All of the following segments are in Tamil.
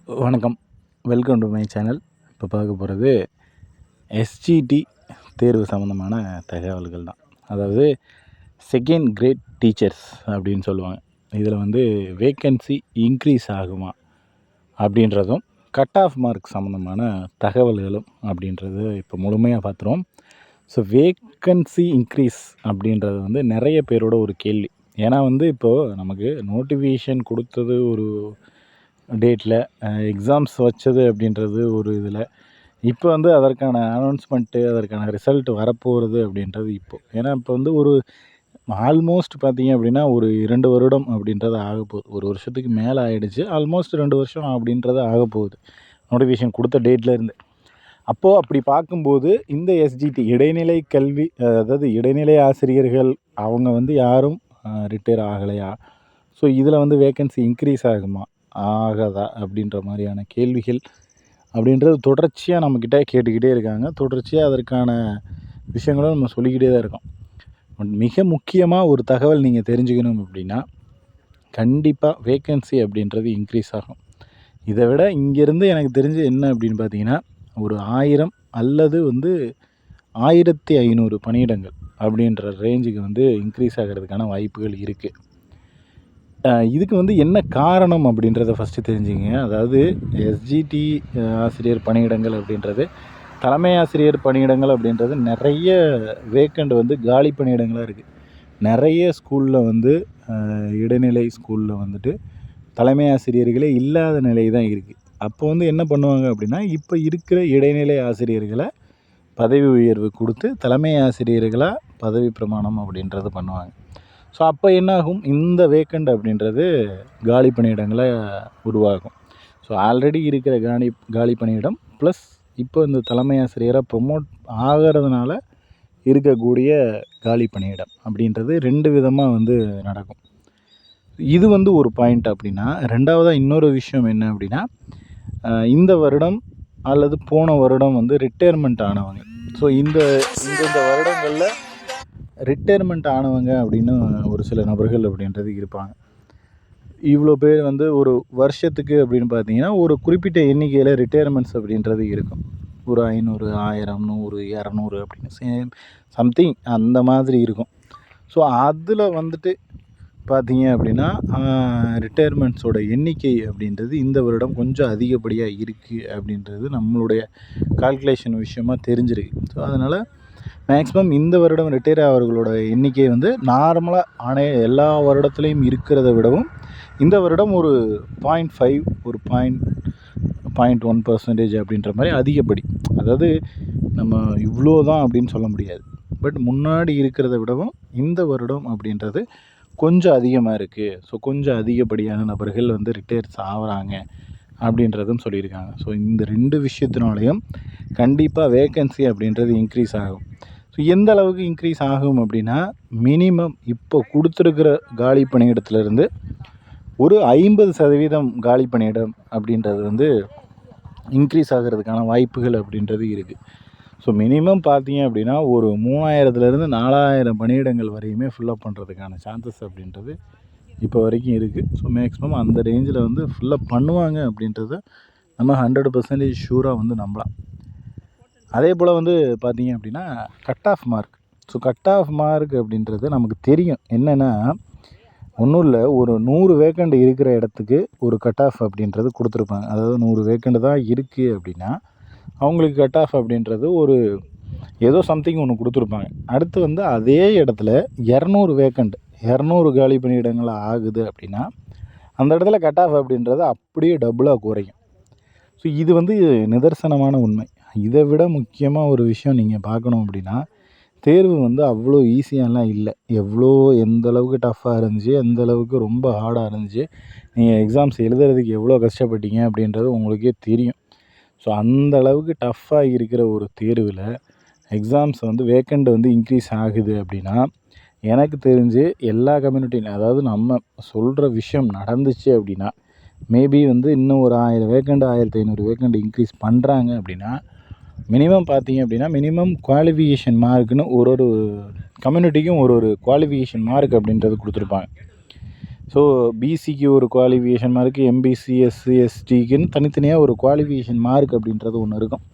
வணக்கம், வெல்கம் டு மை சேனல். இப்போ பார்க்க போகிறது எஸ்ஜிடி தேர்வு சம்மந்தமான தகவல்கள் தான். அதாவது செகண்ட் கிரேட் டீச்சர்ஸ் அப்படின்னு சொல்லுவாங்க. இதில் வந்து வேக்கன்சி இன்க்ரீஸ் ஆகுமா அப்படின்றதும், கட் ஆஃப் மார்க் சம்மந்தமான தகவல்களும் அப்படின்றது இப்போ முழுமையாக பார்த்துருவோம். ஸோ வேக்கன்சி இன்க்ரீஸ் அப்படின்றது வந்து நிறைய பேரோட ஒரு கேள்வி. ஏன்னா வந்து இப்போது நமக்கு நோட்டிஃபிகேஷன் கொடுத்தது ஒரு டேட்டில், எக்ஸாம்ஸ் வச்சது அப்படின்றது ஒரு இதில், இப்போ வந்து அதற்கான அனௌன்ஸ்மெண்ட்டு, அதற்கான ரிசல்ட் வரப்போகிறது அப்படின்றது இப்போது. ஏன்னா இப்போ வந்து ஒரு ஆல்மோஸ்ட் பார்த்தீங்க அப்படின்னா ஒரு 2 வருடம் அப்படின்றது ஆகப்போகுது. ஒரு வருஷத்துக்கு மேலே ஆகிடுச்சு. ஆல்மோஸ்ட் 2 வருஷம் அப்படின்றது ஆகப்போகுது நோட்டிஃபிகேஷன் கொடுத்த டேட்லேருந்து. அப்போது அப்படி பார்க்கும்போது இந்த எஸ்ஜிடி இடைநிலை கல்வி, அதாவது இடைநிலை ஆசிரியர்கள் அவங்க வந்து யாரும் ரிட்டையர் ஆகலையா? ஸோ இதில் வந்து வேக்கன்சி இன்க்ரீஸ் ஆகுமா ஆகாதா அப்படின்ற மாதிரியான கேள்விகள் அப்படின்றது தொடர்ச்சியாக நம்மக்கிட்ட கேட்டுக்கிட்டே இருக்காங்க. தொடர்ச்சியாக அதற்கான விஷயங்களும் நம்ம சொல்லிக்கிட்டே தான் இருக்கோம். மிக முக்கியமாக ஒரு தகவல் நீங்கள் தெரிஞ்சுக்கணும் அப்படின்னா, கண்டிப்பாக வேக்கன்சி அப்படின்றது இன்க்ரீஸ் ஆகும். இதை விட இங்கேருந்து எனக்கு தெரிஞ்சு என்ன அப்படின்னு பார்த்தீங்கன்னா, ஒரு 1000 அல்லது வந்து 1500 பணியிடங்கள் அப்படின்ற ரேஞ்சுக்கு வந்து இன்க்ரீஸ் ஆகிறதுக்கான வாய்ப்புகள் இருக்குது. இதுக்கு வந்து என்ன காரணம் அப்படின்றத ஃபஸ்ட்டு தெரிஞ்சுங்க. அதாவது எஸ்ஜிடி ஆசிரியர் பணியிடங்கள் அப்படின்றது, தலைமை ஆசிரியர் பணியிடங்கள் அப்படின்றது நிறைய வேக்கண்ட் வந்து காலி பணியிடங்களாக இருக்குது. நிறைய ஸ்கூலில் வந்து இடைநிலை ஸ்கூலில் வந்துட்டு தலைமை ஆசிரியர்களே இல்லாத நிலை தான் இருக்குது. அப்போ வந்து என்ன பண்ணுவாங்க அப்படின்னா, இப்போ இருக்கிற இடைநிலை ஆசிரியர்களை பதவி உயர்வு கொடுத்து தலைமை ஆசிரியர்களாக பதவி பிரமாணம் அப்படின்றது பண்ணுவாங்க. ஸோ அப்போ என்னாகும், இந்த வேக்கண்ட் அப்படின்றது காலி பணியிடங்களை உருவாகும். ஸோ ஆல்ரெடி இருக்கிற காலி பணியிடம் ப்ளஸ் இப்போ இந்த தலைமை ஆசிரியராக ப்ரொமோட் ஆகிறதுனால இருக்கக்கூடிய காலி பணியிடம் அப்படின்றது 2 விதமாக வந்து நடக்கும். இது வந்து ஒரு பாயிண்ட் அப்படின்னா, ரெண்டாவதாக இன்னொரு விஷயம் என்ன அப்படின்னா, இந்த வருடம் அல்லது போன வருடம் வந்து ரிட்டையர்மெண்ட் ஆனவங்க. ஸோ இந்த வருடங்களில் ரிட்டையர்மெண்ட் ஆனவங்க அப்படின்னு ஒரு சில நபர்கள் அப்படின்றது இருப்பாங்க. இவ்வளோ பேர் வந்து ஒரு வருஷத்துக்கு அப்படின்னு பார்த்தீங்கன்னா, ஒரு குறிப்பிட்ட எண்ணிக்கையில் ரிட்டையர்மெண்ட்ஸ் அப்படின்றது இருக்கும். ஒரு 500, 1000, 100, 200 அப்படின்னு சம்திங் அந்த மாதிரி இருக்கும். ஸோ அதில் வந்துட்டு பார்த்தீங்க அப்படின்னா, ரிட்டையர்மெண்ட்ஸோட எண்ணிக்கை அப்படின்றது இந்த வருடம் கொஞ்சம் அதிகப்படியாக இருக்குது அப்படின்றது நம்மளுடைய கால்குலேஷன் விஷயமாக தெரிஞ்சிருக்கு. ஸோ அதனால் மேக்ஸிமம் இந்த வருடம் ரிட்டையர் ஆகிறவர்களோட எண்ணிக்கை வந்து நார்மலாக எல்லா வருடத்துலேயும் இருக்கிறத விடவும் இந்த வருடம் ஒரு 0.5 ஒரு 0.1% அப்படின்ற மாதிரி அதிகப்படி. அதாவது நம்ம இவ்வளோ தான் அப்படின்னு சொல்ல முடியாது. பட் முன்னாடி இருக்கிறத விடவும் இந்த வருடம் அப்படின்றது கொஞ்சம் அதிகமாக இருக்குது. ஸோ கொஞ்சம் அதிகப்படியான நபர்கள் வந்து ரிட்டையர்ஸ் ஆகிறாங்க அப்படின்றதும் சொல்லியிருக்காங்க. ஸோ இந்த 2 விஷயத்தினாலையும் கண்டிப்பாக வேக்கன்சி அப்படின்றது இன்க்ரீஸ் ஆகும். ஸோ எந்த அளவுக்கு இன்க்ரீஸ் ஆகும் அப்படின்னா, மினிமம் இப்போ கொடுத்துருக்கிற காலி பணியிடத்துலேருந்து ஒரு 50% காலி பணியிடம் அப்படின்றது வந்து இன்க்ரீஸ் ஆகிறதுக்கான வாய்ப்புகள் அப்படின்றது இருக்குது. ஸோ மினிமம் பார்த்தீங்க அப்படின்னா ஒரு 3000லேருந்து 4000 பணியிடங்கள் வரையுமே ஃபில்லப் பண்ணுறதுக்கான சான்சஸ் அப்படின்றது இப்போ வரைக்கும் இருக்குது. ஸோ மேக்ஸிமம் அந்த ரேஞ்சில் வந்து ஃபில்லப் பண்ணுவாங்க அப்படின்றத நம்ம 100% ஷூராக வந்து நம்பலாம். அதே போல் வந்து பார்த்தீங்க அப்படின்னா cut off mark. So cut off mark அப்படின்றது நமக்கு தெரியும். என்னென்னா, ஒன்றும் இல்லை, ஒரு 100 வேக்கண்ட் இருக்கிற இடத்துக்கு ஒரு கட் ஆஃப் அப்படின்றது கொடுத்துருப்பாங்க. அதாவது 100 வேக்கண்ட் தான் இருக்குது அப்படின்னா அவங்களுக்கு கட் ஆஃப் அப்படின்றது ஒரு ஏதோ சம்திங் ஒன்று கொடுத்துருப்பாங்க. அடுத்து வந்து அதே இடத்துல 200 வேக்கண்ட் 200 காலி பணியிடங்கள் ஆகுது அப்படின்னா அந்த இடத்துல கட் ஆஃப் அப்படின்றது அப்படியே டபுளாக குறையும். ஸோ இது வந்து நிதர்சனமான உண்மை. இதை விட முக்கியமாக ஒரு விஷயம் நீங்கள் பார்க்கணும் அப்படின்னா, தேர்வு வந்து அவ்வளோ ஈஸியாலாம் இல்லை. எந்த அளவுக்கு டஃப்பாக இருந்துச்சு, எந்த அளவுக்கு ரொம்ப ஹார்டாக இருந்துச்சு, நீங்கள் எக்ஸாம்ஸ் எழுதுறதுக்கு எவ்வளோ கஷ்டப்பட்டீங்க அப்படின்றது உங்களுக்கே தெரியும். ஸோ அந்த அளவுக்கு டஃப்பாக இருக்கிற ஒரு தேர்வில் எக்ஸாம்ஸ் வந்து வேக்கண்ட் வந்து இன்க்ரீஸ் ஆகுது அப்படின்னா, எனக்கு தெரிஞ்சு எல்லா கம்யூனிட்டியும், அதாவது நம்ம சொல்கிற விஷயம் நடந்துச்சு அப்படின்னா, மேபி வந்து இன்னும் ஒரு 1000 வேக்கண்ட் 1500 வேக்கண்ட் இன்க்ரீஸ் பண்ணுறாங்க அப்படின்னா, மினிமம் பார்த்தீங்க அப்படின்னா மினிமம் குவாலிஃபிகேஷன் மார்க்குன்னு ஒரு கம்யூனிட்டிக்கும் ஒரு குவாலிஃபிகேஷன் மார்க் அப்படின்றது கொடுத்துருப்பாங்க. ஸோ பிசிக்கு ஒரு குவாலிஃபிகேஷன் மார்க்கு, எம்பிசி, எஸ்சி, எஸ்டிக்குன்னு தனித்தனியாக ஒரு குவாலிஃபிகேஷன் மார்க் அப்படின்றது ஒன்று இருக்கும்.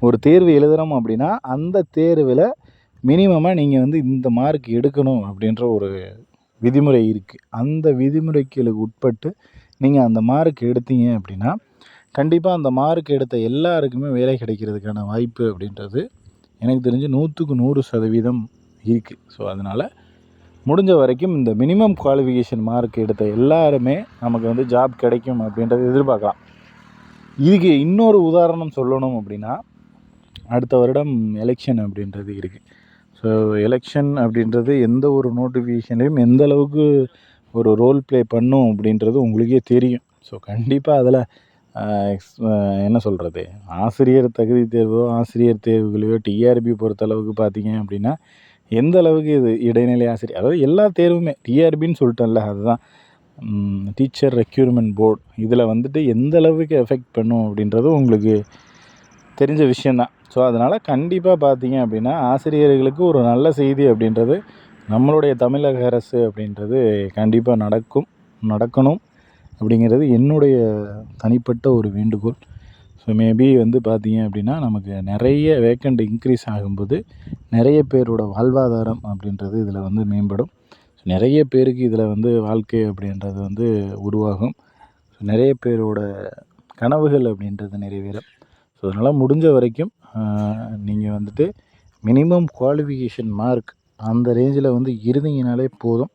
ஒரு தேர்வு எழுதுகிறோம் அப்படின்னா அந்த தேர்வில் மினிமமாக நீங்கள் வந்து இந்த மார்க் எடுக்கணும் அப்படின்ற ஒரு விதிமுறை இருக்குது. அந்த விதிமுறைகளுக்கு உட்பட்டு நீங்கள் அந்த மார்க் எடுத்தீங்க அப்படின்னா கண்டிப்பாக அந்த மார்க் எடுத்த எல்லாருக்குமே வேலை கிடைக்கிறதுக்கான வாய்ப்பு அப்படின்றது எனக்கு தெரிஞ்சு 100க்கு 100% இருக்குது. ஸோ அதனால் முடிஞ்ச வரைக்கும் இந்த மினிமம் குவாலிஃபிகேஷன் மார்க் எடுத்த எல்லாருமே நமக்கு வந்து ஜாப் கிடைக்கும் அப்படின்றத எதிர்பார்க்கலாம். இதுக்கு இன்னொரு உதாரணம் சொல்லணும் அப்படின்னா அடுத்த வருடம் எலெக்ஷன் அப்படின்றது இருக்குது. ஸோ எலெக்ஷன் அப்படின்றது எந்த ஒரு நோட்டிஃபிகேஷன்லேயும் எந்த அளவுக்கு ஒரு ரோல் ப்ளே பண்ணும் அப்படின்றது உங்களுக்கே தெரியும். ஸோ கண்டிப்பாக அதில் என்ன சொல்கிறது, ஆசிரியர் தகுதி தேர்வோ ஆசிரியர் தேர்வுகளையோ டிஆர்பி பொறுத்தளவுக்கு பார்த்தீங்க அப்படின்னா எந்த அளவுக்கு இது இடைநிலை ஆசிரியர், அதாவது எல்லா தேர்வுமே டிஆர்பின்னு சொல்லிட்டேன்ல, அதுதான் டீச்சர் ரெக்யூர்மெண்ட் போர்டு. இதில் வந்துட்டு எந்த அளவுக்கு எஃபெக்ட் பண்ணும் அப்படின்றது உங்களுக்கு தெரிஞ்ச விஷயந்தான். ஸோ அதனால் கண்டிப்பாக பார்த்தீங்க அப்படின்னா ஆசிரியர்களுக்கு ஒரு நல்ல செய்தி அப்படின்றது நம்மளுடைய தமிழக அரசு அப்படின்றது கண்டிப்பாக நடக்கணும் அப்படிங்கிறது என்னுடைய தனிப்பட்ட ஒரு வேண்டுகோள். ஸோ மேபி வந்து பார்த்தீங்க அப்படின்னா நமக்கு நிறைய வேக்கண்ட் இன்க்ரீஸ் ஆகும்போது நிறைய பேரோட வாழ்வாதாரம் அப்படின்றது இதில் வந்து மேம்படும். நிறைய பேருக்கு இதில் வந்து வாழ்க்கை அப்படின்றது வந்து உருவாகும். நிறைய பேரோட கனவுகள் அப்படின்றது நிறைவேறும். ஸோ அதனால் முடிஞ்ச வரைக்கும் நீங்கள் வந்துட்டு மினிமம் குவாலிஃபிகேஷன் மார்க் அந்த ரேஞ்சில் வந்து இருந்தீங்கனாலே போதும்,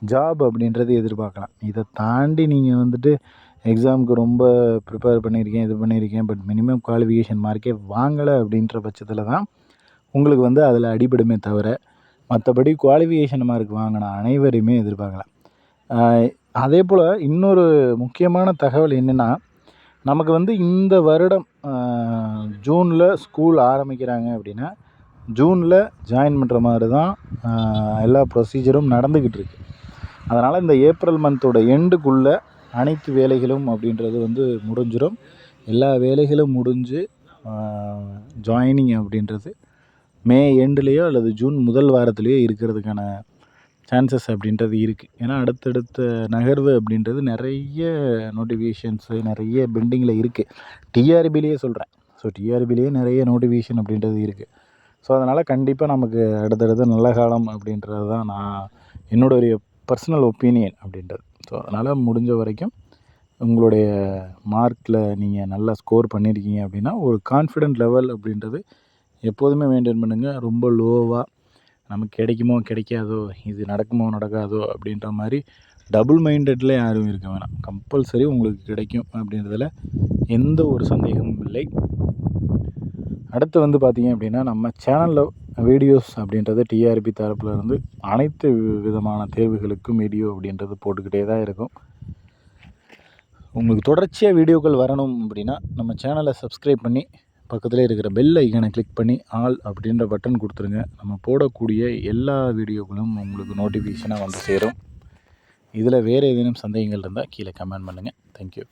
ஜாப் அப்படின்றது எதிர்பார்க்கலாம். இதை தாண்டி நீங்கள் வந்துட்டு எக்ஸாமுக்கு ரொம்ப ப்ரிப்பேர் பண்ணியிருக்கேன், இது பண்ணியிருக்கேன், பட் மினிமம் குவாலிஃபிகேஷன் மார்க்கே வாங்கலை அப்படின்ற பட்சத்தில் தான் உங்களுக்கு வந்து அதில் அடிபடுமே தவிர மற்றபடி குவாலிஃபிகேஷன் மார்க் வாங்கின அனைவரையுமே எதிர்பார்க்கலாம். அதே போல் இன்னொரு முக்கியமான தகவல் என்னென்னா, நமக்கு வந்து இந்த வருடம் ஜூனில் ஸ்கூல் ஆரம்பிக்கிறாங்க அப்படின்னா ஜூனில் ஜாயின் பண்ணுற மாதிரி தான் எல்லா ப்ரொசீஜரும் நடந்துக்கிட்டு இருக்குது. அதனால் இந்த ஏப்ரல் மந்தோட எண்டுக்குள்ளே அனைத்து வேலைகளும் அப்படின்றது வந்து முடிஞ்சிடும். எல்லா வேலைகளும் முடிஞ்சு ஜாயினிங் அப்படின்றது மே எண்டுலேயோ அல்லது ஜூன் முதல் வாரத்துலேயோ இருக்கிறதுக்கான சான்சஸ் அப்படின்றது இருக்குது. ஏன்னா அடுத்தடுத்த நகர்வு அப்படின்றது நிறைய நோட்டிஃபிகேஷன்ஸு நிறைய பெண்டிங்கில் இருக்குது. டிஆர்பிலேயே சொல்கிறேன். ஸோ டிஆர்பிலேயே நிறைய நோட்டிஃபிகேஷன் அப்படின்றது இருக்குது. ஸோ அதனால் கண்டிப்பாக நமக்கு அடுத்தடுத்த நல்ல காலம் அப்படின்றது தான் என்னுடைய பர்சனல் ஒப்பீனியன் அப்படின்றது. ஸோ அதனால் முடிஞ்ச வரைக்கும் உங்களுடைய மார்க்கில் நீங்கள் நல்லா ஸ்கோர் பண்ணியிருக்கீங்க அப்படின்னா ஒரு கான்ஃபிடென்ட் லெவல் அப்படின்றது எப்போதுமே மெயின்டைன் பண்ணுங்கள். ரொம்ப லோவாக நமக்கு கிடைக்குமோ கிடைக்காதோ, இது நடக்குமோ நடக்காதோ அப்படின்ற மாதிரி டபுள் மைண்டடில் யாரும் இருக்க வேணாம். கம்பல்சரி உங்களுக்கு கிடைக்கும் அப்படின்றதில் எந்த ஒரு சந்தேகமும் இல்லை. அடுத்து வந்து பார்த்திங்க அப்படின்னா நம்ம சேனலில் வீடியோஸ் அப்படின்றது டிஆர்பி தரப்பில் இருந்து அனைத்து விதமான தேர்வுகளுக்கும் வீடியோ அப்படின்றது போட்டுக்கிட்டே தான் இருக்கும். உங்களுக்கு தொடர்ச்சியாக வீடியோக்கள் வரணும் அப்படின்னா நம்ம சேனலை சப்ஸ்கிரைப் பண்ணி பக்கத்தில் இருக்கிற பெல் ஐக்கானை கிளிக் பண்ணி ஆல் அப்படின்ற பட்டன் கொடுத்துருங்க. நம்ம போடக்கூடிய எல்லா வீடியோக்களும் உங்களுக்கு நோட்டிஃபிகேஷனாக வந்து சேரும். இதில் வேறு ஏதேனும் சந்தேகங்கள் இருந்தால் கீழே கமெண்ட் பண்ணுங்கள். தேங்க்யூ.